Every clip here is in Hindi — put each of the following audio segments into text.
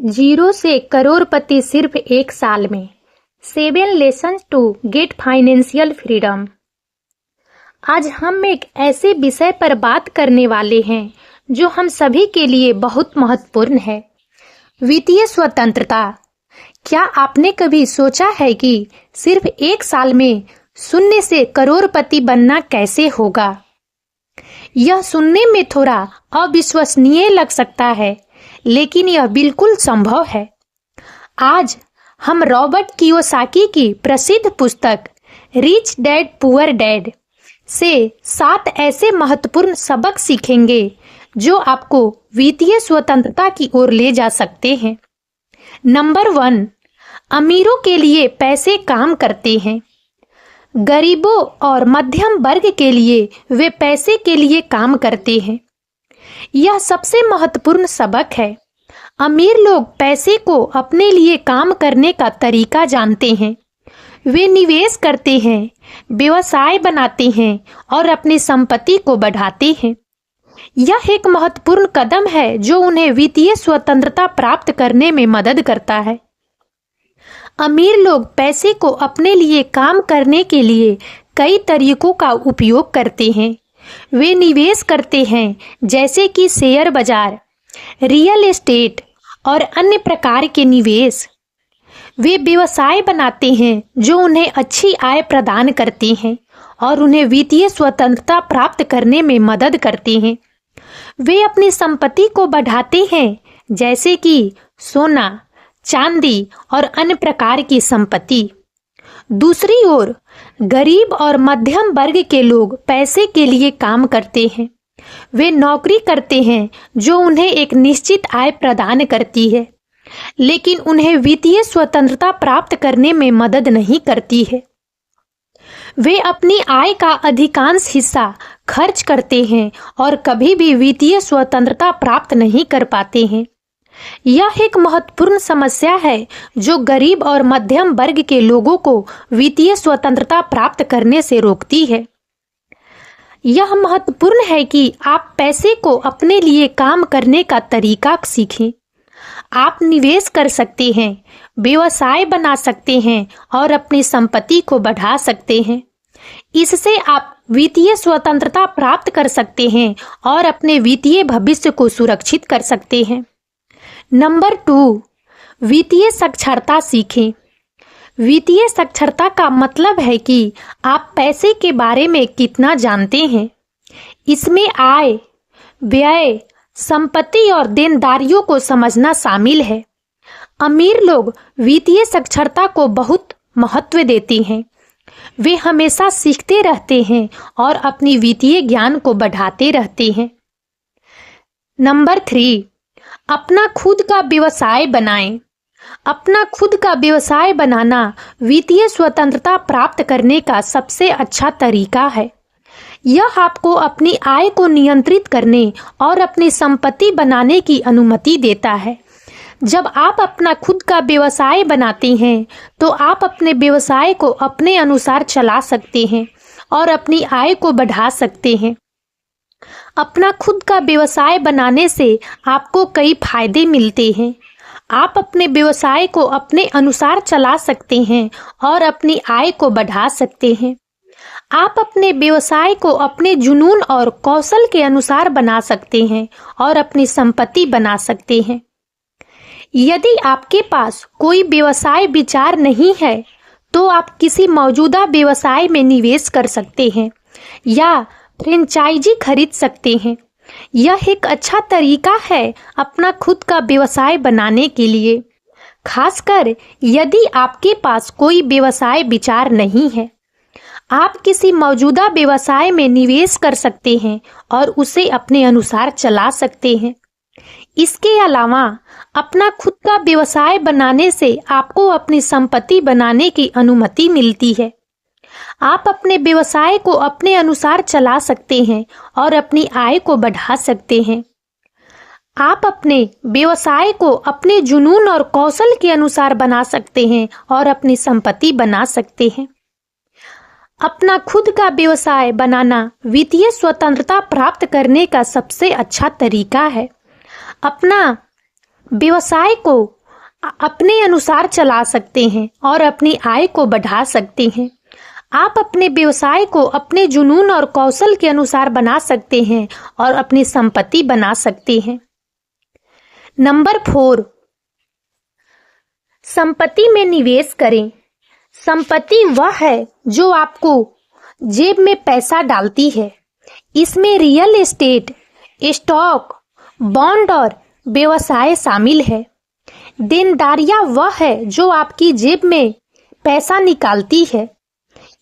जीरो से करोड़पति सिर्फ एक साल में। 7 lesson to get financial freedom. आज हम एक ऐसे विषय पर बात करने वाले हैं जो हम सभी के लिए बहुत महत्वपूर्ण है, वित्तीय स्वतंत्रता। क्या आपने कभी सोचा है कि सिर्फ एक साल में शून्य से करोड़पति बनना कैसे होगा? यह सुनने में थोड़ा अविश्वसनीय लग सकता है, लेकिन यह बिल्कुल संभव है। आज हम रॉबर्ट कियोसाकी की प्रसिद्ध पुस्तक रिच डैड पुअर डैड से 7 ऐसे महत्वपूर्ण सबक सीखेंगे जो आपको वित्तीय स्वतंत्रता की ओर ले जा सकते हैं। नंबर 1, अमीरों के लिए पैसे काम करते हैं। गरीबों और मध्यम वर्ग के लिए वे पैसे के लिए काम करते हैं। यह सबसे महत्वपूर्ण सबक है। अमीर लोग पैसे को अपने लिए काम करने का तरीका जानते हैं। वे निवेश करते हैं, व्यवसाय बनाते हैं और अपनी संपत्ति को बढ़ाते हैं। यह एक महत्वपूर्ण कदम है जो उन्हें वित्तीय स्वतंत्रता प्राप्त करने में मदद करता है। अमीर लोग पैसे को अपने लिए काम करने के लिए कई तरीकों का उपयोग करते हैं। वे निवेश करते हैं, जैसे कि शेयर बाजार, रियल एस्टेट और अन्य प्रकार के निवेश। वे व्यवसाय बनाते हैं जो उन्हें अच्छी आय प्रदान करते हैं और उन्हें वित्तीय स्वतंत्रता प्राप्त करने में मदद करते हैं। वे अपनी संपत्ति को बढ़ाते हैं, जैसे कि सोना, चांदी और अन्य प्रकार की संपत्ति। दूसरी ओर, गरीब और मध्यम वर्ग के लोग पैसे के लिए काम करते हैं। वे नौकरी करते हैं जो उन्हें एक निश्चित आय प्रदान करती है, लेकिन उन्हें वित्तीय स्वतंत्रता प्राप्त करने में मदद नहीं करती है। वे अपनी आय का अधिकांश हिस्सा खर्च करते हैं और कभी भी वित्तीय स्वतंत्रता प्राप्त नहीं कर पाते हैं। यह एक महत्वपूर्ण समस्या है जो गरीब और मध्यम वर्ग के लोगों को वित्तीय स्वतंत्रता प्राप्त करने से रोकती है। यह महत्वपूर्ण है कि आप पैसे को अपने लिए काम करने का तरीका सीखें। आप निवेश कर सकते हैं, व्यवसाय बना सकते हैं और अपनी संपत्ति को बढ़ा सकते हैं। इससे आप वित्तीय स्वतंत्रता प्राप्त कर सकते हैं और अपने वित्तीय भविष्य को सुरक्षित कर सकते हैं। नंबर 2, वित्तीय साक्षरता सीखें। वित्तीय साक्षरता का मतलब है कि आप पैसे के बारे में कितना जानते हैं। इसमें आय, व्यय, संपत्ति और देनदारियों को समझना शामिल है। अमीर लोग वित्तीय साक्षरता को बहुत महत्व देते हैं। वे हमेशा सीखते रहते हैं और अपनी वित्तीय ज्ञान को बढ़ाते रहते हैं। नंबर 3, अपना खुद का व्यवसाय बनाएं। अपना खुद का व्यवसाय बनाना वित्तीय स्वतंत्रता प्राप्त करने का सबसे अच्छा तरीका है। यह आपको अपनी आय को नियंत्रित करने और अपनी संपत्ति बनाने की अनुमति देता है। जब आप अपना खुद का व्यवसाय बनाते हैं, तो आप अपने व्यवसाय को अपने अनुसार चला सकते हैं और अपनी आय को बढ़ा सकते हैं। अपना खुद का व्यवसाय बनाने से आपको कई फायदे मिलते हैं। आप अपने व्यवसाय को अपने अनुसार चला सकते हैं और अपनी आय को बढ़ा सकते हैं। आप अपने व्यवसाय को अपने जुनून और कौशल के अनुसार बना सकते हैं और अपनी संपत्ति बना सकते हैं। यदि आपके पास कोई व्यवसाय विचार नहीं है, तो आप किसी मौजूदा व्यवसाय में निवेश कर सकते हैं या फ्रेंचाइजी खरीद सकते हैं। यह एक अच्छा तरीका है अपना खुद का व्यवसाय बनाने के लिए, खासकर यदि आपके पास कोई व्यवसाय विचार नहीं है। आप किसी मौजूदा व्यवसाय में निवेश कर सकते हैं और उसे अपने अनुसार चला सकते हैं। इसके अलावा अपना खुद का व्यवसाय बनाने से आपको अपनी संपत्ति बनाने की अनुमति मिलती है। आप अपने व्यवसाय को अपने अनुसार चला सकते हैं और अपनी आय को बढ़ा सकते हैं। आप अपने व्यवसाय को अपने जुनून और कौशल के अनुसार बना सकते हैं और अपनी संपत्ति बना सकते हैं। अपना खुद का व्यवसाय बनाना वित्तीय स्वतंत्रता प्राप्त करने का सबसे अच्छा तरीका है। अपना व्यवसाय को अपने अनुसार चला सकते हैं और अपनी आय को बढ़ा सकते हैं। आप अपने व्यवसाय को अपने जुनून और कौशल के अनुसार बना सकते हैं और अपनी संपत्ति बना सकते हैं। नंबर 4, संपत्ति में निवेश करें। संपत्ति वह है जो आपको जेब में पैसा डालती है। इसमें रियल एस्टेट, स्टॉक, बॉन्ड और व्यवसाय शामिल है। देनदारियां वह है जो आपकी जेब में पैसा निकालती है।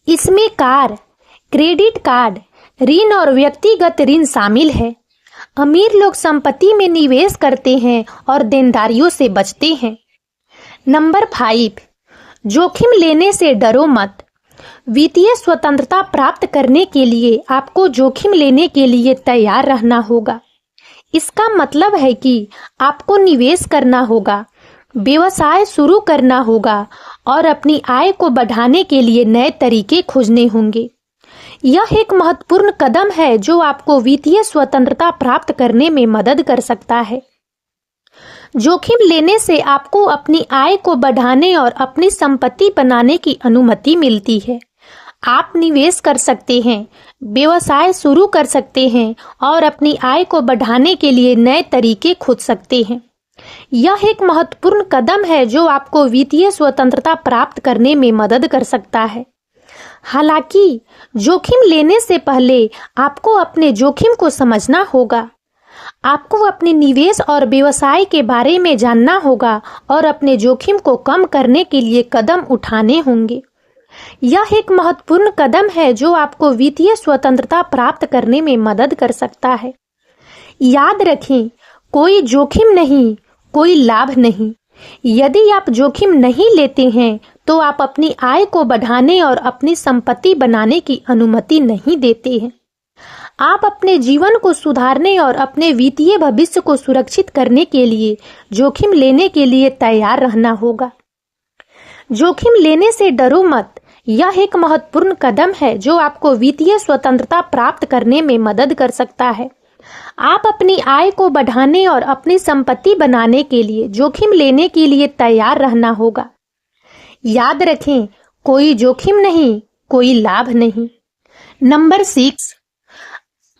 इसमें कार, क्रेडिट कार्ड, ऋण और व्यक्तिगत ऋण शामिल है। अमीर लोग संपत्ति में निवेश करते हैं और देनदारियों से बचते हैं। नंबर 5, जोखिम लेने से डरो मत। वित्तीय स्वतंत्रता प्राप्त करने के लिए आपको जोखिम लेने के लिए तैयार रहना होगा। इसका मतलब है कि आपको निवेश करना होगा, व्यवसाय शुरू करना होगा और अपनी आय को बढ़ाने के लिए नए तरीके खोजने होंगे। यह एक महत्वपूर्ण कदम है जो आपको वित्तीय स्वतंत्रता प्राप्त करने में मदद कर सकता है। जोखिम लेने से आपको अपनी आय को बढ़ाने और अपनी संपत्ति बनाने की अनुमति मिलती है। आप निवेश कर सकते हैं, व्यवसाय शुरू कर सकते हैं और अपनी आय को बढ़ाने के लिए नए तरीके खोज सकते हैं। यह एक महत्वपूर्ण कदम है जो आपको वित्तीय स्वतंत्रता प्राप्त करने में मदद कर सकता है। हालांकि जोखिम लेने से पहले आपको अपने जोखिम को समझना होगा। आपको अपने निवेश और व्यवसाय के बारे में जानना होगा और अपने जोखिम को कम करने के लिए कदम उठाने होंगे। यह एक महत्वपूर्ण कदम है जो आपको वित्तीय स्वतंत्रता प्राप्त करने में मदद कर सकता है। याद रखें, कोई जोखिम नहीं, कोई लाभ नहीं। यदि आप जोखिम नहीं लेते हैं तो आप अपनी आय को बढ़ाने और अपनी संपत्ति बनाने की अनुमति नहीं देते हैं। आप अपने जीवन को सुधारने और अपने वित्तीय भविष्य को सुरक्षित करने के लिए जोखिम लेने के लिए तैयार रहना होगा। जोखिम लेने से डरो मत। यह एक महत्वपूर्ण कदम है जो आपको वित्तीय स्वतंत्रता प्राप्त करने में मदद कर सकता है। आप अपनी आय को बढ़ाने और अपनी संपत्ति बनाने के लिए जोखिम लेने के लिए तैयार रहना होगा। याद रखें, कोई जोखिम नहीं, कोई लाभ नहीं। नंबर 6,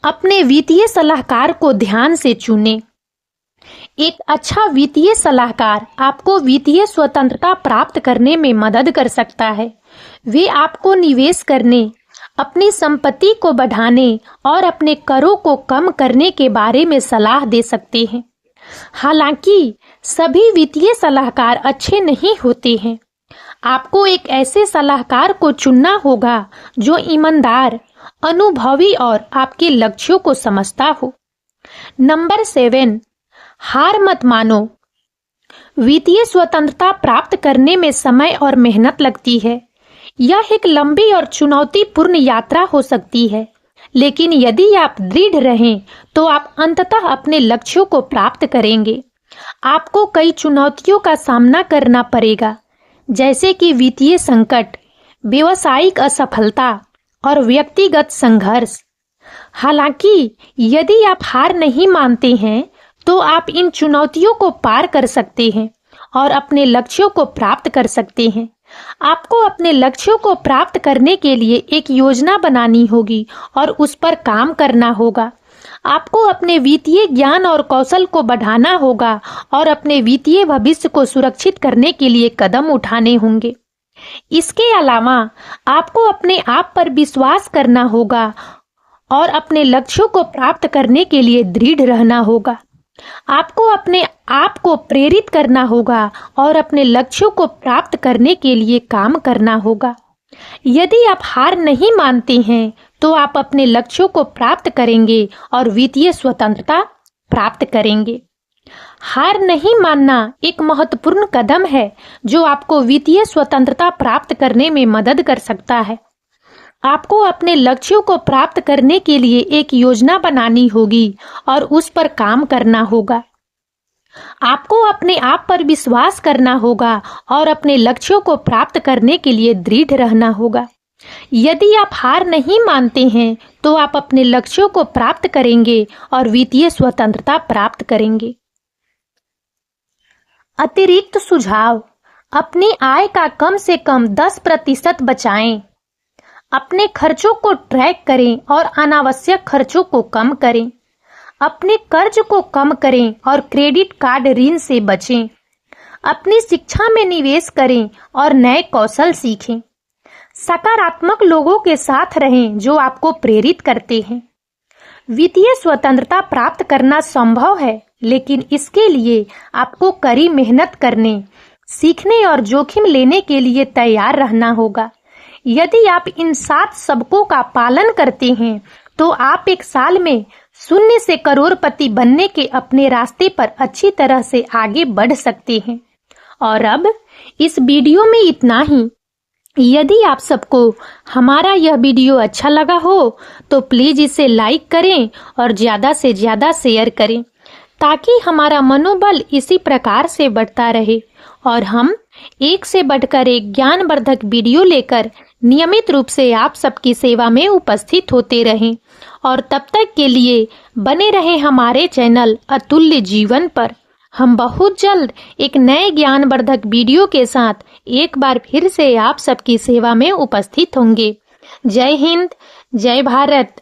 अपने वित्तीय सलाहकार को ध्यान से चुनें। एक अच्छा वित्तीय सलाहकार आपको वित्तीय स्वतंत्रता प्राप्त करने में मदद कर सकता है। वे आपको निवेश करने, अपनी संपत्ति को बढ़ाने और अपने करों को कम करने के बारे में सलाह दे सकते हैं। हालांकि सभी वित्तीय सलाहकार अच्छे नहीं होते हैं। आपको एक ऐसे सलाहकार को चुनना होगा जो ईमानदार, अनुभवी और आपके लक्ष्यों को समझता हो। नंबर 7, हार मत मानो। वित्तीय स्वतंत्रता प्राप्त करने में समय और मेहनत लगती है। यह एक लंबी और चुनौतीपूर्ण यात्रा हो सकती है, लेकिन यदि आप दृढ़ रहें तो आप अंततः अपने लक्ष्यों को प्राप्त करेंगे। आपको कई चुनौतियों का सामना करना पड़ेगा, जैसे कि वित्तीय संकट, व्यावसायिक असफलता और व्यक्तिगत संघर्ष। हालांकि यदि आप हार नहीं मानते हैं तो आप इन चुनौतियों को पार कर सकते हैं और अपने लक्ष्यों को प्राप्त कर सकते हैं। आपको अपने लक्ष्यों को प्राप्त करने के लिए एक योजना बनानी होगी और उस पर काम करना होगा। आपको अपने वित्तीय ज्ञान और कौशल को बढ़ाना होगा और अपने वित्तीय भविष्य को सुरक्षित करने के लिए कदम उठाने होंगे। इसके अलावा आपको अपने आप पर विश्वास करना होगा और अपने लक्ष्यों को प्राप्त करने के लिए दृढ़ रहना होगा। आपको अपने आप को प्रेरित करना होगा और अपने लक्ष्यों को प्राप्त करने के लिए काम करना होगा। यदि आप हार नहीं मानते हैं तो आप अपने लक्ष्यों को प्राप्त करेंगे और वित्तीय स्वतंत्रता प्राप्त करेंगे। हार नहीं मानना एक महत्वपूर्ण कदम है जो आपको वित्तीय स्वतंत्रता प्राप्त करने में मदद कर सकता है। आपको अपने लक्ष्यों को प्राप्त करने के लिए एक योजना बनानी होगी और उस पर काम करना होगा। आपको अपने आप पर विश्वास करना होगा और अपने लक्ष्यों को प्राप्त करने के लिए दृढ़ रहना होगा। यदि आप हार नहीं मानते हैं तो आप अपने लक्ष्यों को प्राप्त करेंगे और वित्तीय स्वतंत्रता प्राप्त करेंगे। अतिरिक्त सुझाव: अपनी आय का कम से कम 10% बचाएं। अपने खर्चों को ट्रैक करें और अनावश्यक खर्चों को कम करें। अपने कर्ज को कम करें और क्रेडिट कार्ड ऋण से बचें। अपनी शिक्षा में निवेश करें और नए कौशल सीखें। सकारात्मक लोगों के साथ रहें जो आपको प्रेरित करते हैं। वित्तीय स्वतंत्रता प्राप्त करना संभव है, लेकिन इसके लिए आपको कड़ी मेहनत करने, सीखने और जोखिम लेने के लिए तैयार रहना होगा। यदि आप इन 7 सबकों का पालन करते हैं तो आप एक साल में 0 से करोड़पति बनने के अपने रास्ते पर अच्छी तरह से आगे बढ़ सकते हैं। और अब इस वीडियो में इतना ही। यदि आप सबको हमारा यह वीडियो अच्छा लगा हो तो प्लीज इसे लाइक करें और ज्यादा से ज्यादा शेयर करें, ताकि हमारा मनोबल इसी प्रकार से बढ़ता रहे और हम एक से बढ़कर एक ज्ञानवर्धक वीडियो लेकर नियमित रूप से आप सबकी सेवा में उपस्थित होते रहें। और तब तक के लिए बने रहें हमारे चैनल अतुल्य जीवन पर। हम बहुत जल्द एक नए ज्ञानवर्धक वीडियो के साथ एक बार फिर से आप सबकी सेवा में उपस्थित होंगे। जय हिंद, जय भारत।